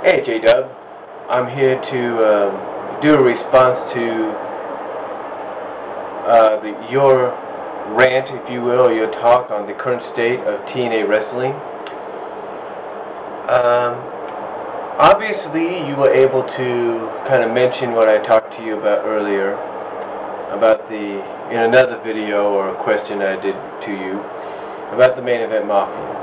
Hey Jaydub, I'm here to do a response to your rant, if you will, or your talk on the current state of TNA Wrestling. Obviously, you were able to kind of mention what I talked to you about earlier, about in another video or a question I did to you, about the main event mafia.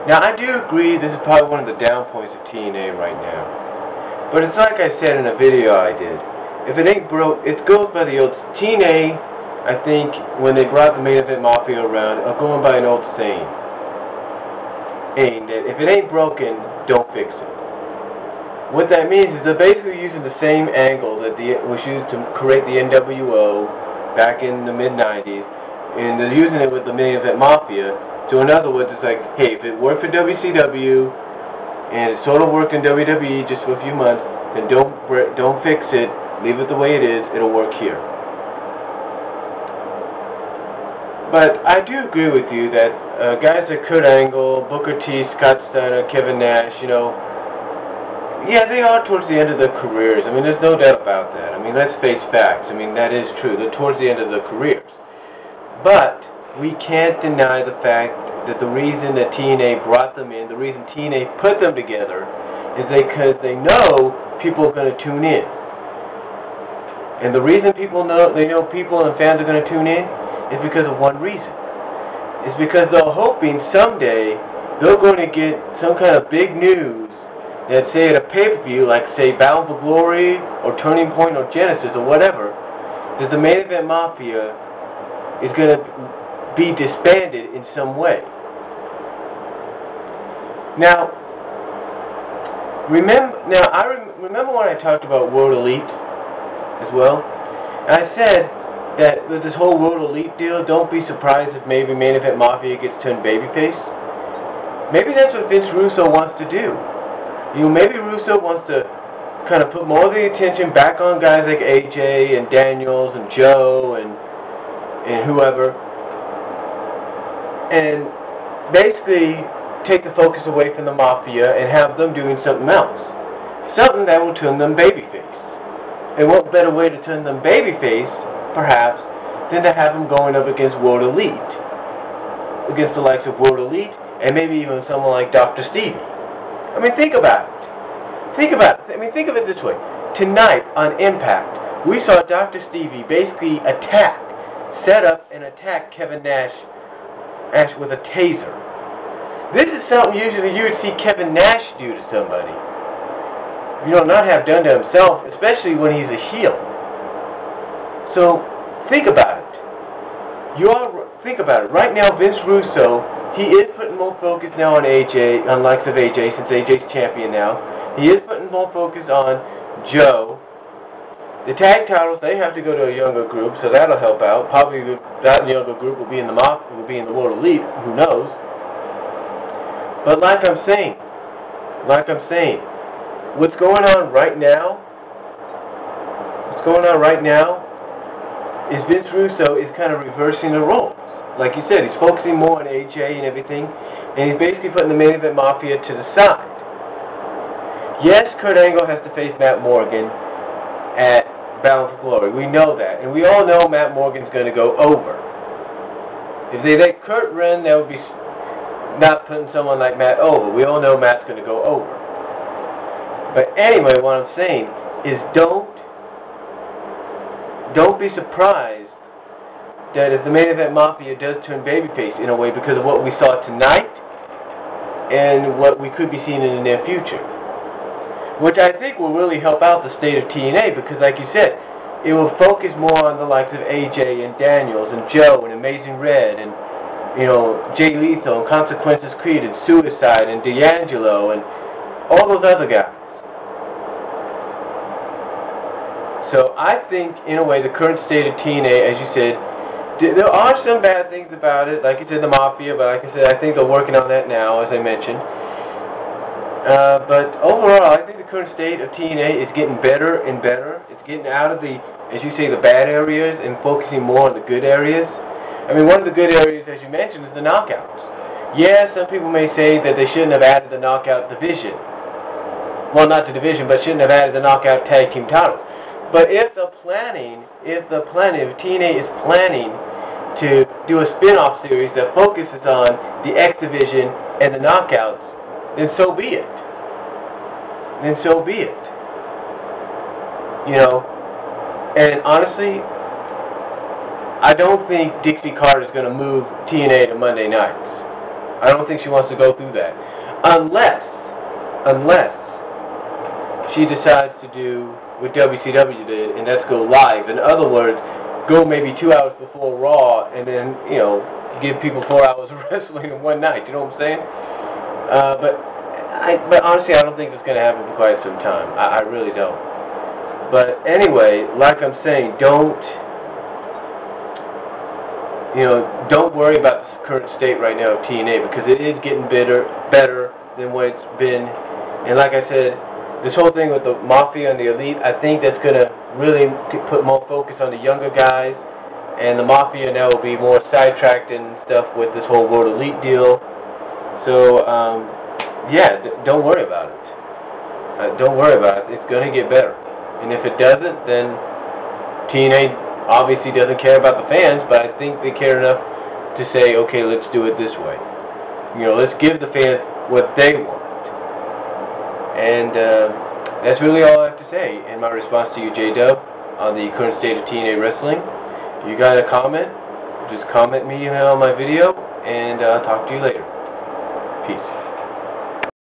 Now, I do agree this is probably one of the down points of TNA right now. But it's like I said in a video I did. If it ain't broke, it goes by the old TNA. I think when they brought the main event mafia around, are going by an old saying that if it ain't broken, don't fix it. What that means is they're basically using the same angle that was used to create the NWO back in the mid-90s, and they're using it with the main event mafia. So in other words, it's like, hey, if it worked for WCW and it sort of worked in WWE just for a few months, then don't fix it. Leave it the way it is. It'll work here. But I do agree with you that guys like Kurt Angle, Booker T, Scott Steiner, Kevin Nash, yeah, they are towards the end of their careers. I mean, there's no doubt about that. I mean, let's face facts. I mean, that is true. They're towards the end of their careers. But we can't deny the fact that the reason that TNA brought them in, the reason TNA put them together, is because they know people are going to tune in. And the reason people know people and fans are going to tune in is because of one reason. It's because they're hoping someday they're going to get some kind of big news that, say, at a pay-per-view, like, say, Battle for Glory or Turning Point or Genesis or whatever, that the main event mafia is going to be disbanded in some way. Now, I remember when I talked about World Elite as well. I said that with this whole World Elite deal, don't be surprised if maybe main event mafia gets turned babyface. Maybe that's what Vince Russo wants to do. Maybe Russo wants to kind of put more of the attention back on guys like AJ and Daniels and Joe and whoever, and basically take the focus away from the mafia and have them doing something else. Something that will turn them babyface. And what better way to turn them babyface, perhaps, than to have them going up against World Elite. Against the likes of World Elite, and maybe even someone like Dr. Stevie. I mean, think about it. Think about it. I mean, think of it this way. Tonight, on Impact, we saw Dr. Stevie basically set up and attack Kevin Nash with a taser. This is something usually you would see Kevin Nash do to somebody. Not have done to himself, especially when he's a heel. So, think about it. Think about it. Right now, Vince Russo, he is putting more focus now on AJ, on likes of AJ, since AJ's champion now. He is putting more focus on Joe. The tag titles, they have to go to a younger group, so that'll help out. Probably that younger group will be in the World Elite. Who knows? But like I'm saying, what's going on right now is Vince Russo is kind of reversing the roles. Like you said, he's focusing more on AJ and everything, and he's basically putting the main event mafia to the side. Yes, Kurt Angle has to face Matt Morgan at Battle for Glory. We know that, and we all know Matt Morgan's going to go over. If they let Kurt win, that would be not putting someone like Matt over. We all know Matt's going to go over. But anyway, what I'm saying is don't be surprised that if the main event mafia does turn babyface in a way because of what we saw tonight and what we could be seeing in the near future. Which I think will really help out the state of TNA because, like you said, it will focus more on the likes of AJ and Daniels and Joe and Amazing Red and, Jay Lethal and Consequences Creed and Suicide and D'Angelo and all those other guys. So I think, in a way, the current state of TNA, as you said, there are some bad things about it, like you said, the mafia, but like I said, I think they're working on that now, as I mentioned. But overall, I think the current state of TNA is getting better and better. It's getting out of the, as you say, the bad areas and focusing more on the good areas. I mean, one of the good areas, as you mentioned, is the knockouts. Yeah, some people may say that they shouldn't have added the knockout division. well, not the division, but shouldn't have added the knockout tag team titles. But if TNA is planning to do a spin-off series that focuses on the X Division and the knockouts, then so be it. Then so be it. You know, and honestly, I don't think Dixie Carter is going to move TNA to Monday nights. I don't think she wants to go through that. Unless she decides to do what WCW did, and that's go live. In other words, go maybe 2 hours before Raw, and then, you know, give people 4 hours of wrestling in one night. You know what I'm saying? But honestly, I don't think it's going to happen for quite some time. I really don't. But anyway, like I'm saying, don't worry about the current state right now of TNA, because it is getting better than what it's been. And like I said, this whole thing with the Mafia and the Elite, I think that's going to really put more focus on the younger guys, and the Mafia now will be more sidetracked and stuff with this whole World Elite deal. So, yeah, don't worry about it. Don't worry about it. It's going to get better. And if it doesn't, then TNA obviously doesn't care about the fans, but I think they care enough to say, okay, let's do it this way. You know, let's give the fans what they want. And that's really all I have to say in my response to you, Jaydub, on the current state of TNA Wrestling. If you got a comment, just comment me on my video, and I'll talk to you later. Peace.